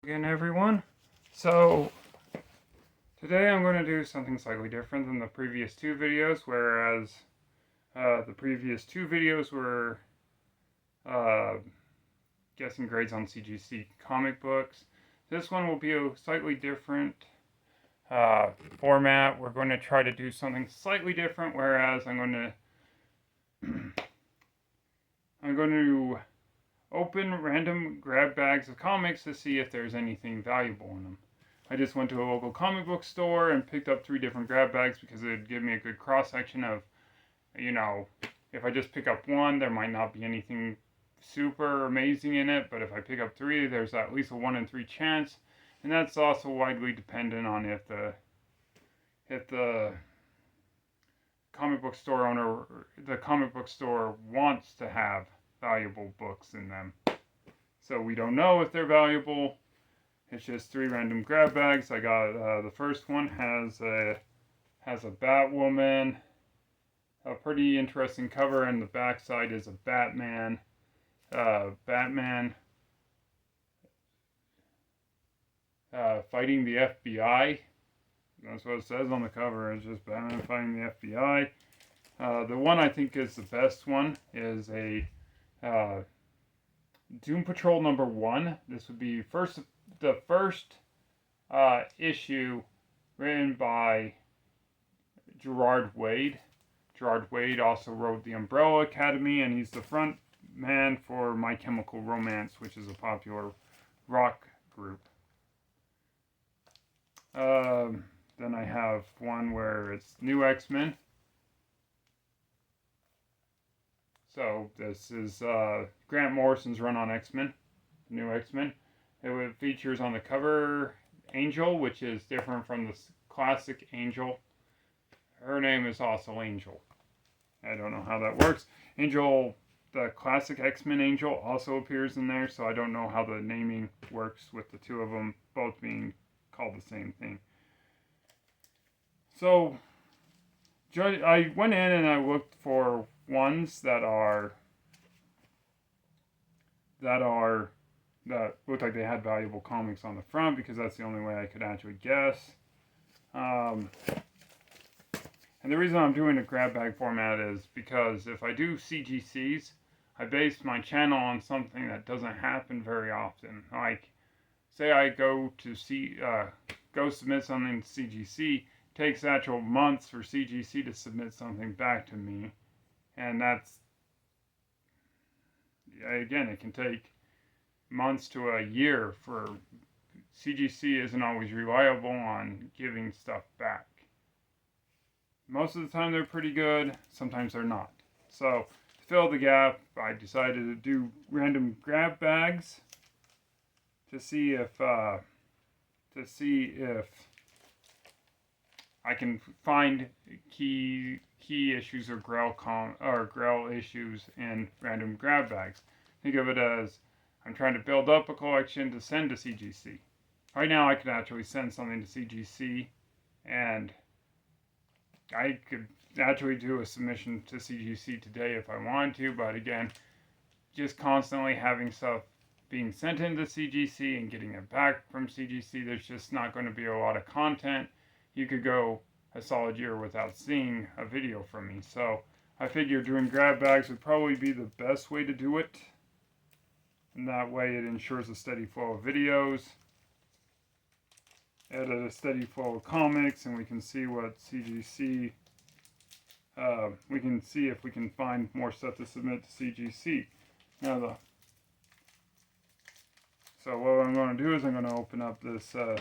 Again, everyone. So today I'm going to do something slightly different than the previous two videos, whereas the previous two videos were guessing grades on CGC comic books. This one will be a slightly different format. We're going to try to do something slightly different, whereas I'm going to open random grab bags of comics to see if there's anything valuable in them. I just went to a local comic book store and picked up 3 different grab bags because it would give me a good cross section of, if I just pick up one, there might not be anything super amazing in it, but if I pick up 3, there's at least a 1 in 3 chance, and that's also widely dependent on if the comic book store owner, the comic book store wants to have valuable books in them. So we don't know if they're valuable. It's just 3 random grab bags. I got the first one has a Batwoman, a pretty interesting cover, and the back side is a Batman. Batman fighting the FBI. That's what it says on the cover. It's just Batman fighting the FBI. The one I think is the best one is a Doom Patrol number 1. This would be the first issue written by Gerard Way. Gerard Way also wrote The Umbrella Academy, and he's the front man for My Chemical Romance, which is a popular rock group. Then I have one where it's New X-Men. So this is Grant Morrison's run on X-Men, New X-Men. It features on the cover Angel, which is different from the classic Angel. Her name is also Angel. I don't know how that works. Angel, the classic X-Men Angel, also appears in there, so I don't know how the naming works with the two of them both being called the same thing. So I went in and I looked for ones that looked like they had valuable comics on the front, because that's the only way I could actually guess. And the reason I'm doing a grab bag format is because if I do CGCs, I base my channel on something that doesn't happen very often. Like, say I go submit something to CGC, takes actual months for CGC to submit something back to me, and that's, again, it can take months to a year. For CGC isn't always reliable on giving stuff back. Most of the time they're pretty good, sometimes they're not. So to fill the gap, I decided to do random grab bags to see if I can find key issues or Grail issues in random grab bags. Think of it as I'm trying to build up a collection to send to CGC. Right now I could actually send something to CGC, and I could actually do a submission to CGC today if I wanted to, but again, just constantly having stuff being sent into CGC and getting it back from CGC, there's just not going to be a lot of content. You could go a solid year without seeing a video from me. So I figured doing grab bags would probably be the best way to do it. And that way it ensures a steady flow of videos, and a steady flow of comics, and we can see what CGC, we can see if we can find more stuff to submit to CGC. Now so what I'm going to do is I'm going to open up this, I'm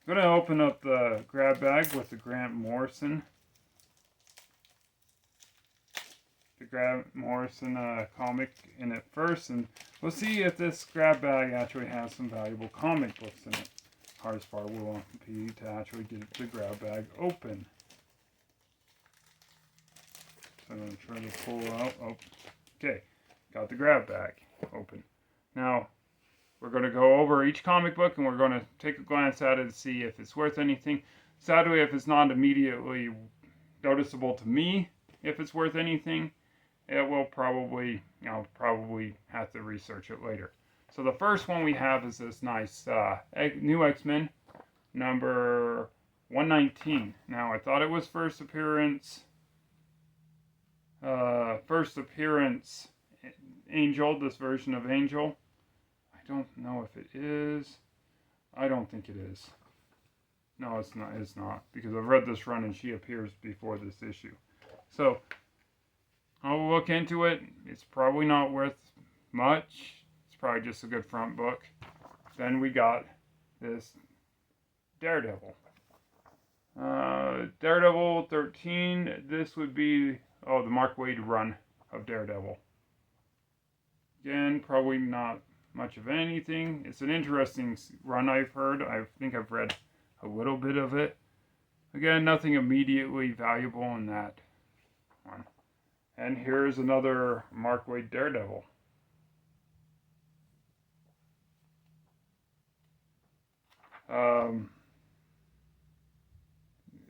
going to open up the grab bag with the Grant Morrison comic in it first, and we'll see if this grab bag actually has some valuable comic books in it. Hardest part will be to actually get the grab bag open. So I'm going to try to pull out. Oh, okay, got the grab bag open. Now we're going to go over each comic book and we're going to take a glance at it to see if it's worth anything. Sadly, if it's not immediately noticeable to me, if it's worth anything, it will probably, I'll probably have to research it later. So the first one we have is this nice new X-Men number 119. Now I thought it was first appearance Angel, this version of Angel. I don't know if it is. I don't think it is. No, it's not. It's not, because I've read this run and she appears before this issue. So I'll look into it. It's probably not worth much. It's probably just a good front book. Then we got this Daredevil. Daredevil 13. This would be the Mark Waid run of Daredevil. Again, probably not much of anything. It's an interesting run, I've heard. I think I've read a little bit of it. Again, nothing immediately valuable in that one. And here's another Mark Waid Daredevil.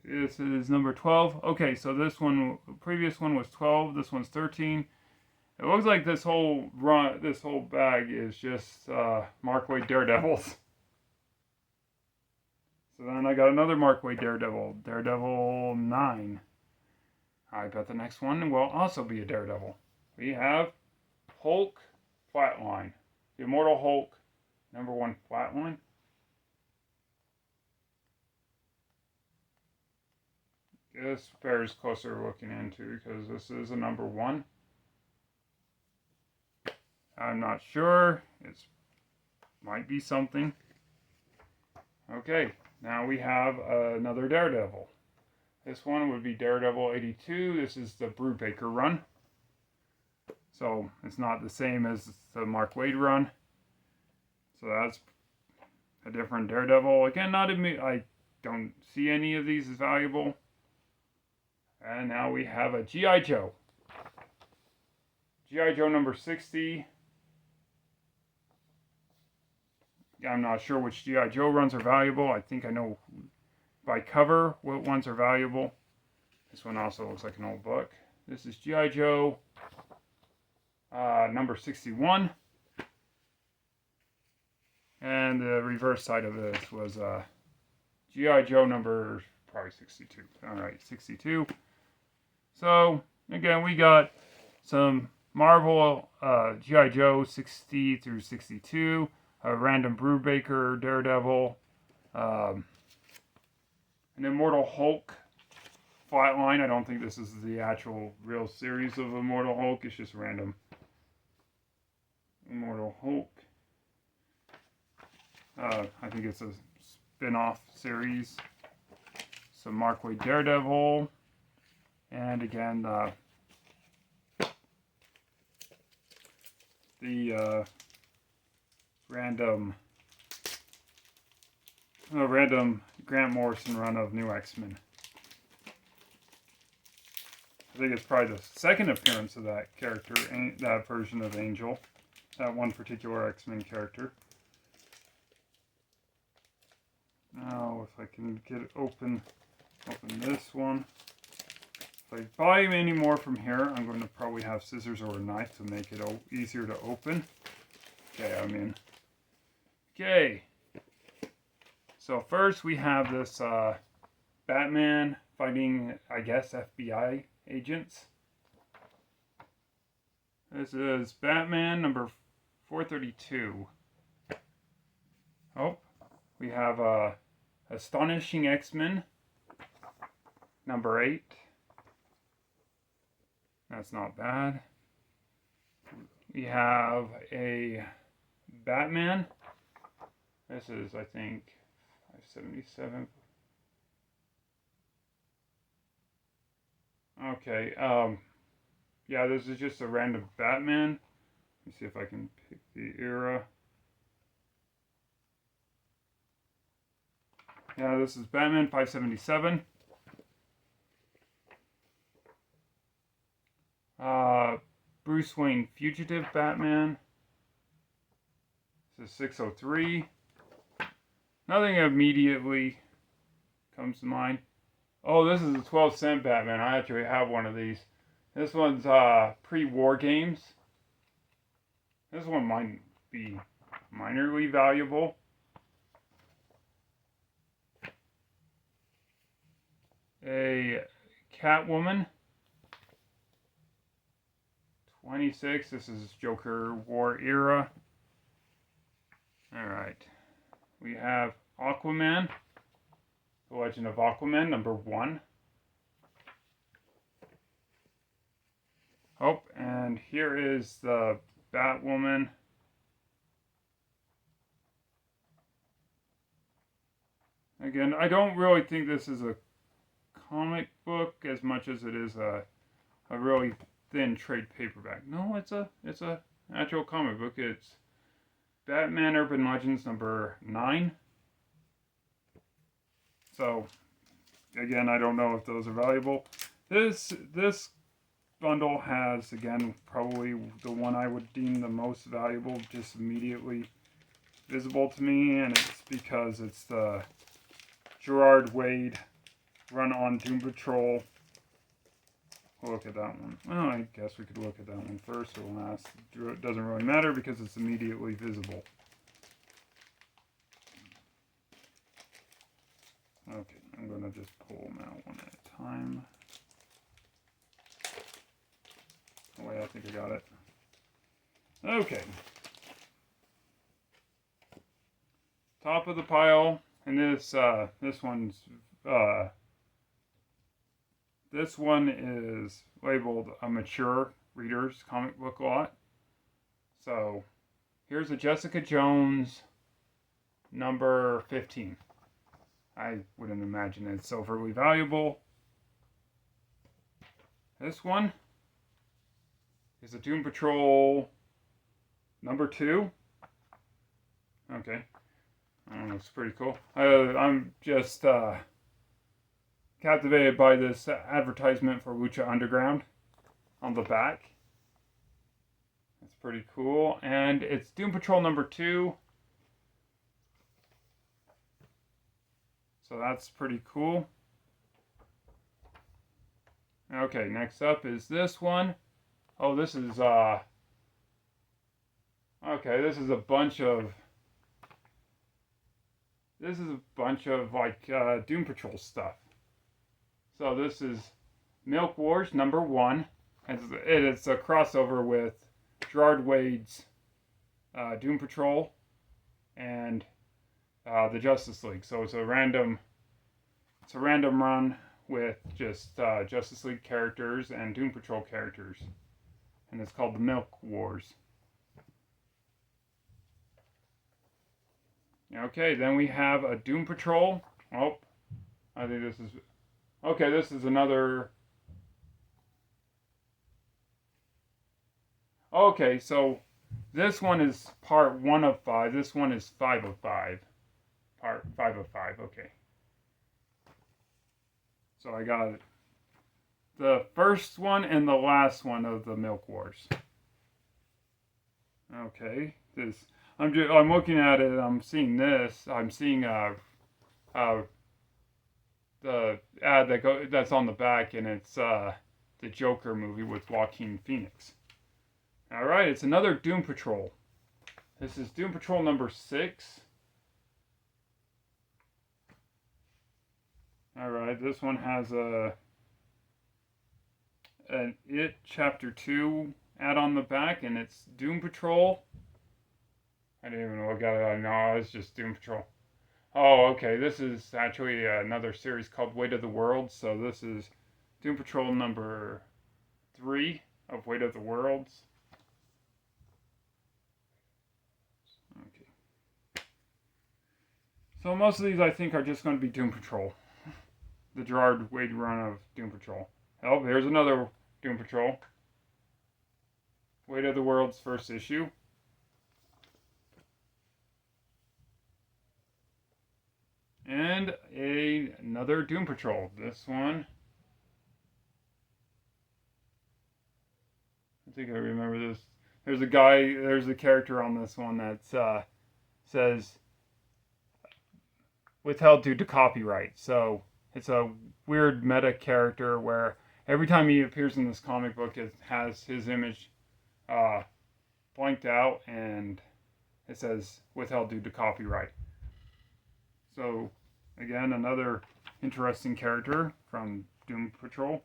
This is number 12. Okay, so this one, previous one was 12. This one's 13. It looks like this whole bag is just Mark Waid Daredevils. So then I got another Mark Waid Daredevil, Daredevil 9. I bet the next one will also be a Daredevil. We have Hulk Flatline, the Immortal Hulk, number 1 Flatline. This bears closer looking into because this is a number 1. I'm not sure. It might be something. Okay, now we have another Daredevil. This one would be Daredevil 82. This is the Brubaker run. So it's not the same as the Mark Waid run. So that's a different Daredevil. Again, I don't see any of these as valuable. And now we have a G.I. Joe. G.I. Joe number 60. I'm not sure which G.I. Joe runs are valuable. I think I know by cover what ones are valuable. This one also looks like an old book. This is G.I. Joe number 61. And the reverse side of this was G.I. Joe number probably 62. Alright, 62. So, again, we got some Marvel G.I. Joe 60 through 62. A random Brubaker Daredevil, an Immortal Hulk Flatline. I don't think this is the actual real series of Immortal Hulk. It's just random Immortal Hulk. I think it's a spin-off series. Some Mark Waid Daredevil, and again the random Grant Morrison run of New X-Men. I think it's probably the second appearance of that character, that version of Angel, that one particular X-Men character. Now, if I can get it open this one. If I buy any more from here, I'm going to probably have scissors or a knife to make it easier to open. Okay, I'm in. Okay, so first we have this Batman fighting, I guess, FBI agents. This is Batman number 432. Oh, we have Astonishing X-Men number 8. That's not bad. We have a Batman. This is, I think, 577. Okay, yeah, this is just a random Batman. Let me see if I can pick the era. Yeah, this is Batman 577. Bruce Wayne Fugitive Batman. This is 603. Nothing immediately comes to mind. Oh, this is a 12-cent Batman. I actually have one of these. This one's pre-war games. This one might be minorly valuable. A Catwoman, 26. This is Joker War era. Alright. We have Aquaman, The Legend of Aquaman, number 1. Oh, and here is the Batwoman. Again, I don't really think this is a comic book as much as it is a really thin trade paperback. No, it's a actual comic book. It's Batman Urban Legends number 9. So again, I don't know if those are valuable. This bundle has, again, probably the one I would deem the most valuable, just immediately visible to me, and it's because it's the Gerard Wade run on Doom Patrol. We'll look at that one. Well, I guess we could look at that one first or last. It doesn't really matter because it's immediately visible. Okay, I'm going to just pull them out one at a time. Oh wait, I think I got it. Okay. Top of the pile, and this one is labeled a mature reader's comic book lot. So here's a Jessica Jones number 15. I wouldn't imagine it's overly valuable. This one is a Doom Patrol number 2. Okay. It's pretty cool. I'm just captivated by this advertisement for Lucha Underground on the back. It's pretty cool. And it's Doom Patrol number 2. So that's pretty cool. Okay, next up is this one. Oh, this is okay, this is a bunch of like Doom Patrol stuff. So this is Milk Wars number 1. It's a crossover with Gerard Wade's Doom Patrol and the Justice League. So it's a random run with just Justice League characters and Doom Patrol characters, and it's called the Milk Wars. Okay, then we have a Doom Patrol. Oh, I think this is... Okay, this is another... Okay, so this one is part 1 of 5. This one is 5 of 5. Part 5 of 5, okay. So I got the first one and the last one of the Milk Wars. Okay, I'm looking at it. I'm seeing this. I'm seeing the ad that's on the back, and it's the Joker movie with Joaquin Phoenix. All right, it's another Doom Patrol. This is Doom Patrol number 6. All right, this one has an It Chapter 2 ad on the back, and it's Doom Patrol. I didn't even look at it. No, it's just Doom Patrol. Oh, okay. This is actually another series called Weight of the Worlds. So this is Doom Patrol number 3 of Weight of the Worlds. Okay. So most of these, I think, are just going to be Doom Patrol. The Gerard Wade run of Doom Patrol. Oh, here's another Doom Patrol. Weight of the World's first issue. And another Doom Patrol. This one. I think I remember this. There's a character on this one that says withheld due to copyright. So it's a weird meta character where every time he appears in this comic book, it has his image blanked out, and it says withheld due to copyright. So, again, another interesting character from Doom Patrol.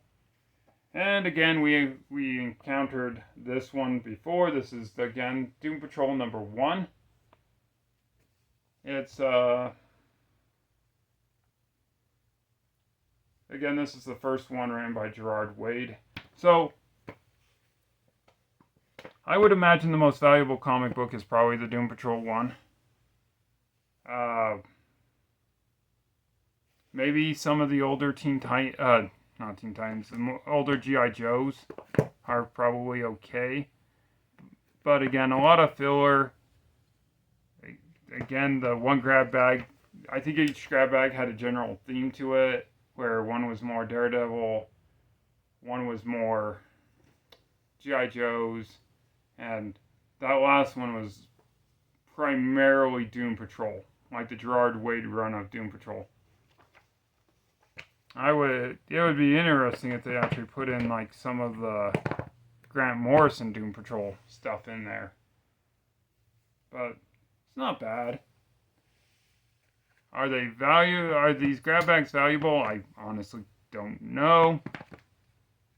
And again, we encountered this one before. This is, again, Doom Patrol number 1. It's, again, this is the first one written by Gerard Wade. So, I would imagine the most valuable comic book is probably the Doom Patrol 1. Maybe some of the older not Teen Titans, the older G.I. Joes are probably okay. But again, a lot of filler. Again, the one grab bag, I think each grab bag had a general theme to it, where one was more Daredevil, one was more G.I. Joes, and that last one was primarily Doom Patrol, like the Gerard Wade run of Doom Patrol. It would be interesting if they actually put in like some of the Grant Morrison Doom Patrol stuff in there. But it's not bad. Are these grab bags valuable? I honestly don't know.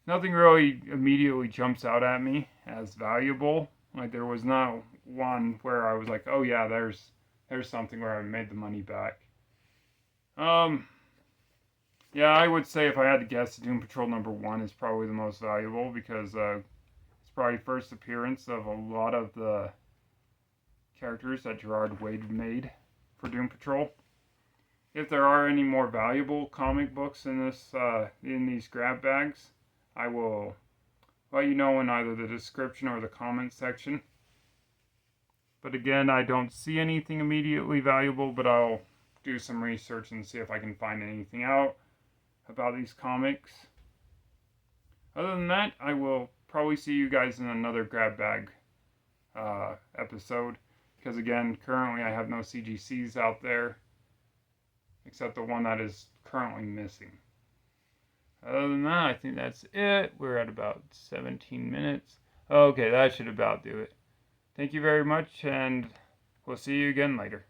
Nothing really immediately jumps out at me as valuable. Like there was not one where I was like, oh yeah, there's something where I made the money back. Yeah, I would say if I had to guess, Doom Patrol number 1 is probably the most valuable because it's probably first appearance of a lot of the characters that Gerard Wade made for Doom Patrol. If there are any more valuable comic books in these grab bags, I will let you know in either the description or the comment section. But again, I don't see anything immediately valuable, but I'll do some research and see if I can find anything out about these comics. Other than that, I will probably see you guys in another grab bag episode, because again, currently I have no CGCs out there except the one that is currently missing. Other than that, I think that's it. We're at about 17 minutes. Okay, that should about do it. Thank you very much, and we'll see you again later.